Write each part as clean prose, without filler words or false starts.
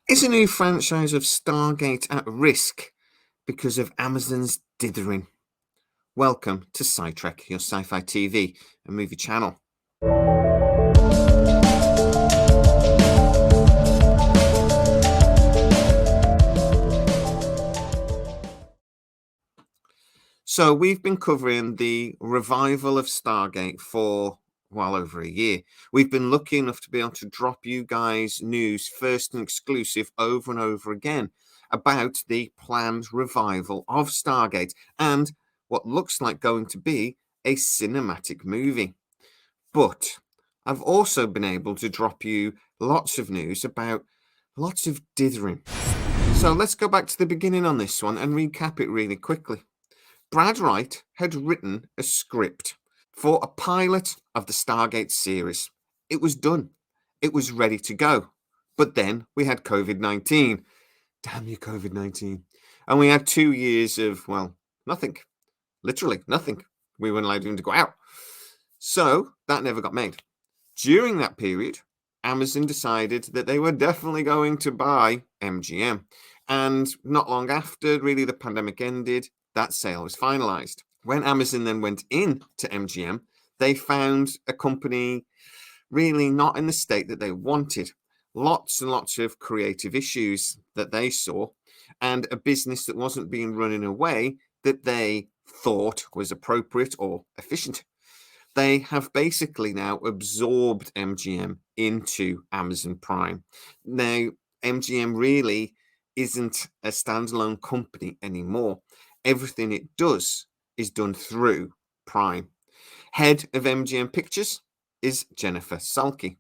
Is a new franchise of Stargate at risk because of Amazon's dithering? Welcome to SciTrek, your sci-fi TV and movie channel. So we've been covering the revival of Stargate for well over a year. We've been lucky enough to be able to drop you guys news first and exclusive over and over again about the planned revival of Stargate and what looks like going to be a cinematic movie. But I've also been able to drop you lots of news about lots of dithering. So let's go back to the beginning on this one and recap it really quickly. Brad Wright had written a script for a pilot of the Stargate series. It was done. It was ready to go. But then we had COVID-19. Damn you, COVID-19. And we had 2 years of, well, nothing. Literally nothing. We weren't allowed even to go out. So that never got made. During that period, Amazon decided that they were definitely going to buy MGM. And not long after, really, the pandemic ended, that sale was finalized. When Amazon then went in to MGM, they found a company really not in the state that they wanted. Lots and lots of creative issues that they saw, and a business that wasn't being run in a way that they thought was appropriate or efficient. They have basically now absorbed MGM into Amazon Prime. Now, MGM really isn't a standalone company anymore. Everything it does is done through Prime. Head of MGM Pictures is Jennifer Salke.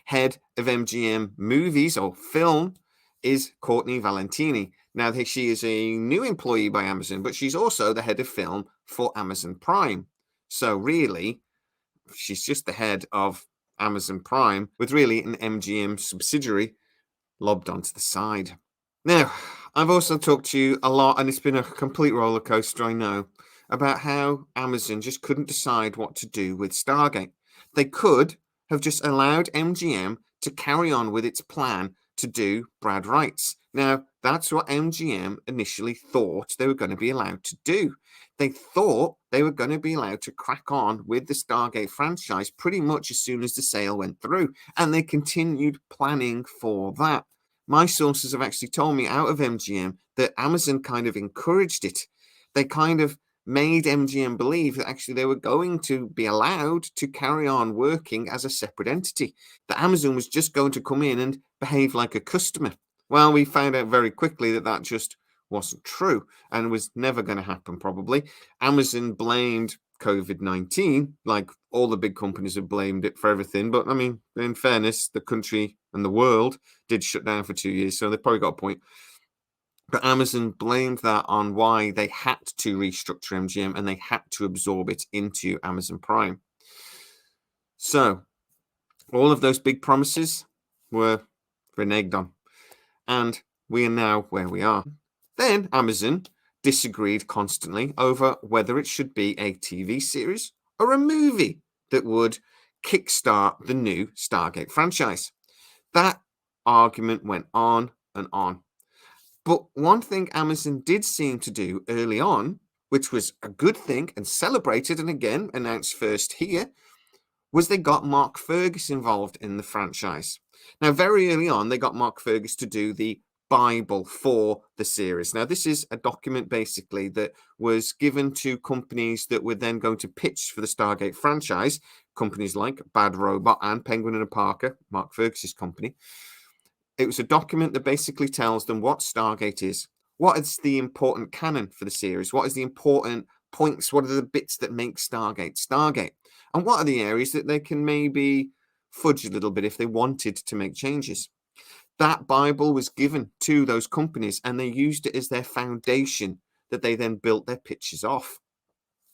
Head of MGM Movies or Film is Courtney Valentini. Now, she is a new employee by Amazon, but she's also the head of film for Amazon Prime. So really, she's just the head of Amazon Prime with really an MGM subsidiary lobbed onto the side. Now, I've also talked to you a lot, and it's been a complete roller coaster, I know, about how Amazon just couldn't decide what to do with Stargate. They could have just allowed MGM to carry on with its plan to do Brad Wright's. Now, that's what MGM initially thought they were going to be allowed to do. They thought they were going to be allowed to crack on with the Stargate franchise pretty much as soon as the sale went through, and they continued planning for that. My sources have actually told me out of MGM that Amazon kind of encouraged it. They kind of made MGM believe that actually they were going to be allowed to carry on working as a separate entity, that Amazon was just going to come in and behave like a customer. Well, we found out very quickly that that just wasn't true and was never going to happen, probably. Amazon blamed COVID-19, like all the big companies have blamed it for everything. But I mean, in fairness, the country and the world did shut down for 2 years, so they probably got a point. But Amazon blamed that on why they had to restructure MGM and they had to absorb it into Amazon Prime. So all of those big promises were reneged on. And we are now where we are. Then Amazon disagreed constantly over whether it should be a TV series or a movie that would kickstart the new Stargate franchise. That argument went on and on. But one thing Amazon did seem to do early on, which was a good thing and celebrated and again announced first here, was they got Mark Fergus involved in the franchise. Now, very early on, they got Mark Fergus to do the Bible for the series. Now, this is a document basically that was given to companies that were then going to pitch for the Stargate franchise, companies like Bad Robot and Penguin and Parker, Mark Fergus's company. It was a document that basically tells them what Stargate is, what is the important canon for the series, what is the important points, what are the bits that make Stargate Stargate, and what are the areas that they can maybe fudge a little bit if they wanted to make changes. That Bible was given to those companies and they used it as their foundation that they then built their pitches off.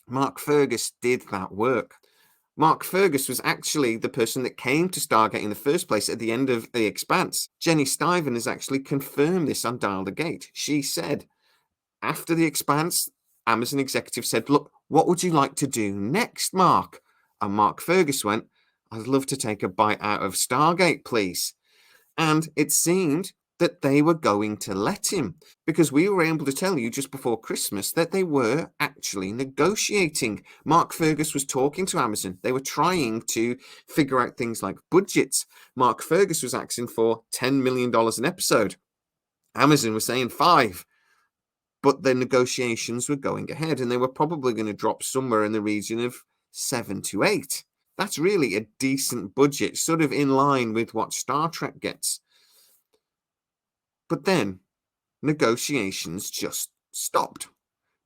Mark Fergus did that work. Mark Fergus was actually the person that came to Stargate in the first place at the end of The Expanse. Jenny Stiven has actually confirmed this on Dial the Gate. She said, after The Expanse, Amazon executive said, look, what would you like to do next, Mark? And Mark Fergus went, I'd love to take a bite out of Stargate, please. And it seemed that they were going to let him, because we were able to tell you just before Christmas that they were actually negotiating. Mark Fergus was talking to Amazon. They were trying to figure out things like budgets. Mark Fergus was asking for $10 million an episode. Amazon was saying 5. But the negotiations were going ahead, and they were probably going to drop somewhere in the region of 7 to 8. That's really a decent budget, sort of in line with what Star Trek gets. But then negotiations just stopped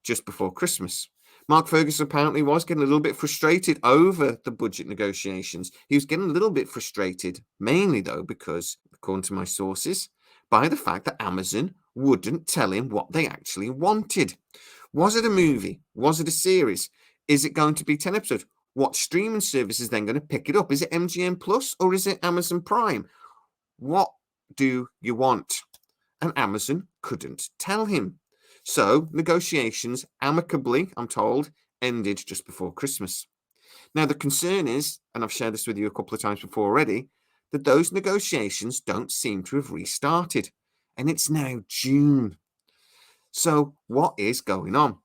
just before Christmas. Mark Ferguson apparently was getting a little bit frustrated over the budget negotiations. He was getting a little bit frustrated, mainly though, because, according to my sources, by the fact that Amazon wouldn't tell him what they actually wanted. Was it a movie? Was it a series? Is it going to be 10 episodes? What streaming service is then going to pick it up? Is it MGM Plus or is it Amazon Prime? What do you want? And Amazon couldn't tell him. So negotiations amicably, I'm told, ended just before Christmas. Now, the concern is, and I've shared this with you a couple of times before already, that those negotiations don't seem to have restarted. And it's now June. So what is going on?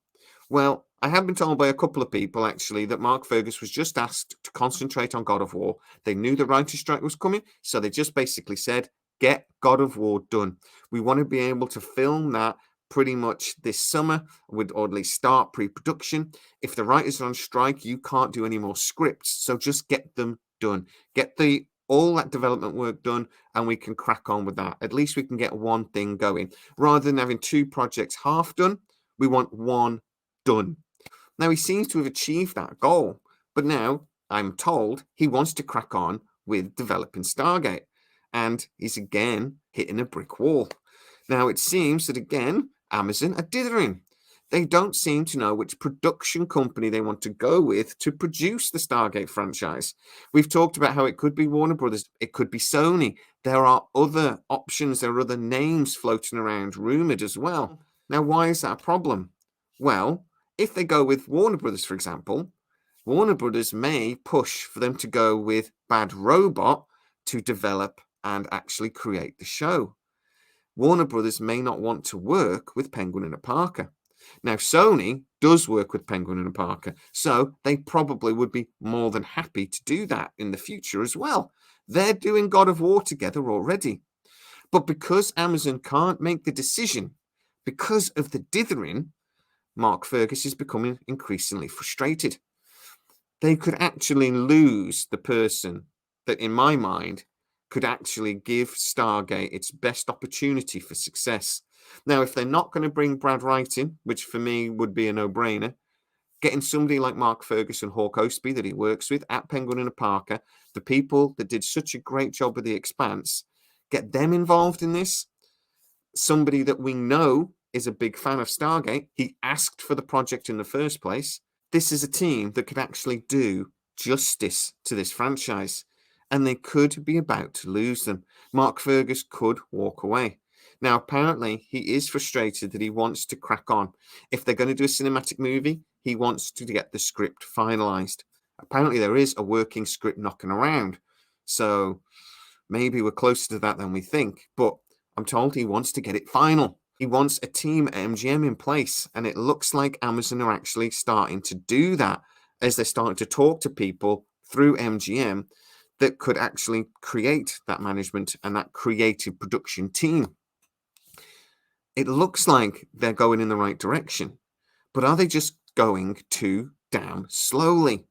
Well, I have been told by a couple of people, actually, that Mark Fergus was just asked to concentrate on God of War. They knew the writer's strike was coming, so they just basically said, get God of War done. We want to be able to film that pretty much this summer, or at least start pre-production. If the writers are on strike, you can't do any more scripts, so just get them done. Get all that development work done, and we can crack on with that. At least we can get one thing going. Rather than having 2 projects half done, we want one done. Now, he seems to have achieved that goal, but now I'm told he wants to crack on with developing Stargate, and he's again hitting a brick wall. Now, it seems that again, Amazon are dithering. They don't seem to know which production company they want to go with to produce the Stargate franchise. We've talked about how it could be Warner Brothers, it could be Sony. There are other options, there are other names floating around, rumored as well. Now, why is that a problem? Well, if they go with Warner Brothers, for example, Warner Brothers may push for them to go with Bad Robot to develop and actually create the show. Warner Brothers may not want to work with Penguin and Parker. Now, Sony does work with Penguin and Parker, so they probably would be more than happy to do that in the future as well. They're doing God of War together already. But because Amazon can't make the decision, because of the dithering, Mark Fergus is becoming increasingly frustrated. They could actually lose the person that, in my mind, could actually give Stargate its best opportunity for success. Now, if they're not going to bring Brad Wright in, which for me would be a no-brainer, getting somebody like Mark Fergus and Hawk Ostby that he works with at Penguin and Parker, the people that did such a great job with The Expanse, get them involved in this. Somebody that we know is a big fan of Stargate. He asked for the project in the first place. This is a team that could actually do justice to this franchise, and they could be about to lose them. Mark Fergus could walk away. Now, apparently, he is frustrated that he wants to crack on. If they're going to do a cinematic movie, he wants to get the script finalized. Apparently, there is a working script knocking around, so maybe we're closer to that than we think, but I'm told he wants to get it final. He wants a team at MGM in place, and it looks like Amazon are actually starting to do that as they're starting to talk to people through MGM that could actually create that management and that creative production team. It looks like they're going in the right direction, but are they just going too damn slowly?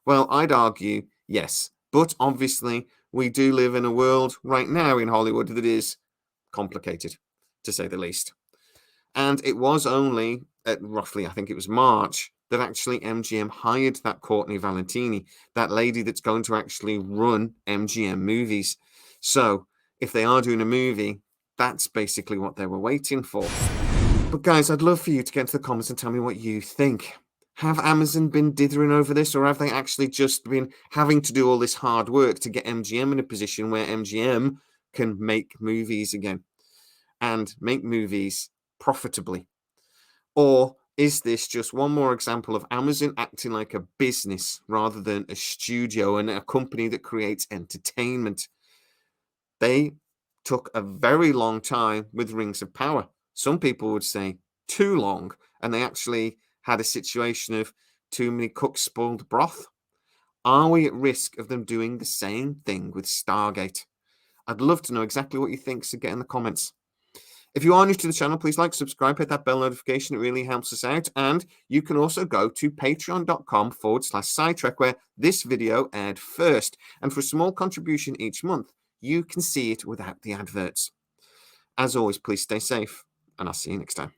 Well, I'd argue yes, but obviously we do live in a world right now in Hollywood that is complicated, to say the least. And it was only at roughly, I think it was March, that actually MGM hired that Courtney Valentini, that lady that's going to actually run MGM movies. So if they are doing a movie, that's basically what they were waiting for. But guys, I'd love for you to get into the comments and tell me what you think. Have Amazon been dithering over this, or have they actually just been having to do all this hard work to get MGM in a position where MGM can make movies again and make movies profitably? Or is this just one more example of Amazon acting like a business rather than a studio and a company that creates entertainment? They took a very long time with Rings of Power. Some people would say too long, and they actually had a situation of too many cooks spoiled broth. Are we at risk of them doing the same thing with Stargate? I'd love to know exactly what you think, so get in the comments. If you are new to the channel, please like, subscribe, hit that bell notification. It really helps us out. And you can also go to patreon.com/SciTrek, where this video aired first. And for a small contribution each month, you can see it without the adverts. As always, please stay safe, and I'll see you next time.